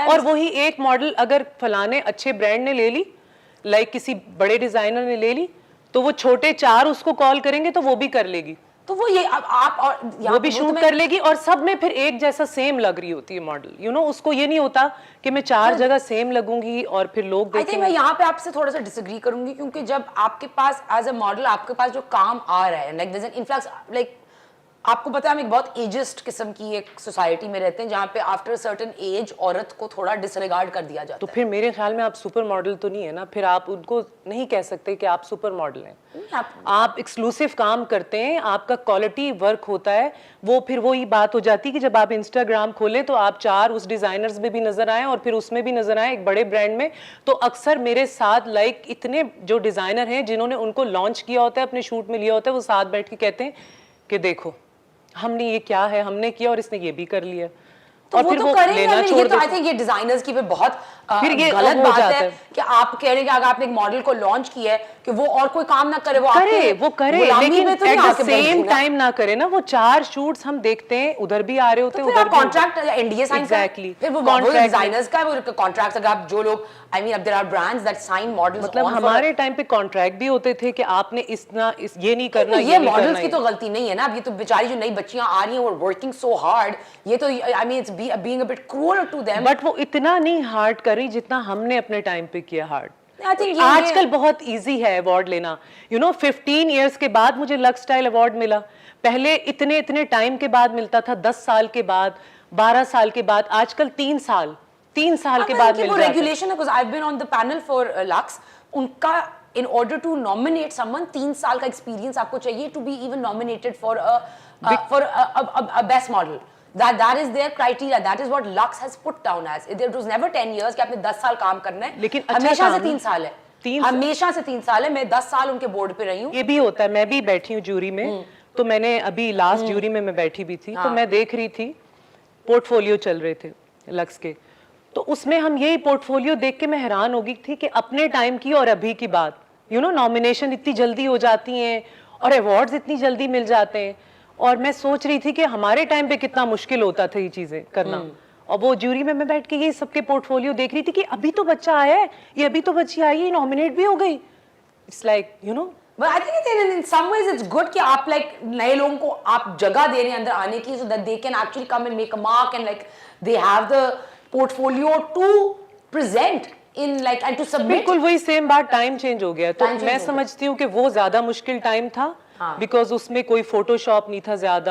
और वही एक मॉडल अगर फलाने अच्छे ब्रांड ने ले ली, लाइक किसी बड़े डिजाइनर ने ले ली, तो वो छोटे 4 उसको कॉल करेंगे तो वो भी कर लेगी, तो वो ये आप और वो भी शूट कर लेगी, और सब में फिर एक जैसा सेम लग रही होती है मॉडल, यू नो। उसको ये नहीं होता कि मैं 4 जगह सेम लगूंगी और फिर लोग देखेंगे। मैं यहाँ पे आपसे थोड़ा सा डिसएग्री करूंगी, क्योंकि जब आपके पास एज अ मॉडल आपके पास जो काम आ रहा है, like there is an influx, like आपको पता है हम एक बहुत एजिस्ट किस्म की एक सोसाइटी में रहते हैं जहाँ पे आफ्टर सर्टेन एज औरत को थोड़ा डिसरिगार्ड कर दिया जाता तो फिर मेरे ख्याल में आप सुपर मॉडल तो नहीं है ना, फिर आप उनको नहीं कह सकते कि आप सुपर मॉडल हैं। आप एक्सक्लूसिव काम करते हैं, आपका क्वालिटी वर्क होता है, वो फिर वही बात हो जाती है कि जब आप इंस्टाग्राम खोलें तो आप 4 उस डिजाइनर्स में भी नजर आए और फिर उसमें भी नजर आए एक बड़े ब्रांड में। तो अक्सर मेरे साथ लाइक इतने जो डिजाइनर हैं जिन्होंने उनको लॉन्च किया होता है, अपने शूट में लिया होता है, वो साथ बैठ के कहते हैं कि देखो हमने ये क्या है, हमने किया और इसने ये भी कर लिया। तो और फिर वो लेना छोड़ देते हैं। आई थिंक ये डिजाइनर्स की भी बहुत फिर ये गलत बात है कि आप कह रहे हैं कि अगर आपने एक मॉडल को लॉन्च किया है कि वो और कोई काम ना करे, वो करे लेकिन एट द सेम टाइम ना करे ना। वो 4 शूट्स हम देखते हैं, उधर भी आ रहे होते हैं, उधर कॉन्ट्रैक्ट एनडीए साइन, एग्जैक्टली, फिर वो डिजाइनर्स का वो कॉन्ट्रैक्ट्स, अगर आप जो लोग आई मीन अब there are brands that sign models, मतलब हमारे टाइम पे कॉन्ट्रैक्ट भी होते थे कि आपने ये नहीं करना, ये मॉडल्स की तो गलती नहीं है ना। अब ये तो बेचारी जो नई बच्चियां आ रही हैं वो वर्किंग सो हार्ड, ये तो I mean it's being a bit cruel to them, but वो इतना नहीं हार्ड कर रही जितना हमने अपने टाइम पे किया हार्ड। आजकल बहुत इजी है अवार्ड लेना, यू नो। 15 इयर्स के बाद मुझे लक्स स्टाइल अवार्ड मिला, पहले इतने टाइम के बाद मिलता था, 10 साल के बाद, 12 साल के बाद, आजकल 3 साल के बाद मिलता है। वो रेगुलेशन है, because I have been on the panel for Lux, उनका in order to nominate someone 3 साल का एक्सपीरियंस आपको चाहिए to be even nominated for a best model. That is their criteria. That is what Lux has put down as. It was never 10 years कि आपने 10 साल काम करना है, लेकिन हमेशा से 3 साल है, हमेशा से 3 साल है। मैं 10 साल उनके बोर्ड पे रही हूँ। ये भी होता है, मैं भी बैठी हूँ जूरी में, तो मैंने अभी लास्ट जूरी में मैं बैठी भी थी, तो मैं देख रही थी पोर्टफोलियो चल रहे थे लक्स के, तो उसमें हम यही पोर्टफोलियो देख के मैं हैरान हो गई थी कि अपने टाइम की और अभी की बात, यू नो, नॉमिनेशन इतनी जल्दी हो जाती हैं और अवार्ड्स इतनी जल्दी मिल जाते हैं। और मैं सोच रही थी कि हमारे टाइम पे कितना मुश्किल होता था ये चीजें करना, और वो जूरी में मैं बैठ के ये सबके पोर्टफोलियो देख रही थी कि अभी तो बच्चा आया है, ये अभी तो बच्ची आई है, नॉमिनेट भी हो गई। It's like, you know, But I think in some ways it's good कि आप like नए लोगों को आप जगह दे रहे हैं अंदर आने की, so that they can actually come and make a mark and like they have the portfolio to present in like and to submit. बिल्कुल वही सेम बात, टाइम चेंज हो गया। तो मैं समझती हूँ कि वो ज्यादा मुश्किल टाइम था, बिकॉज उसमें कोई फोटोशॉप नहीं था ज्यादा।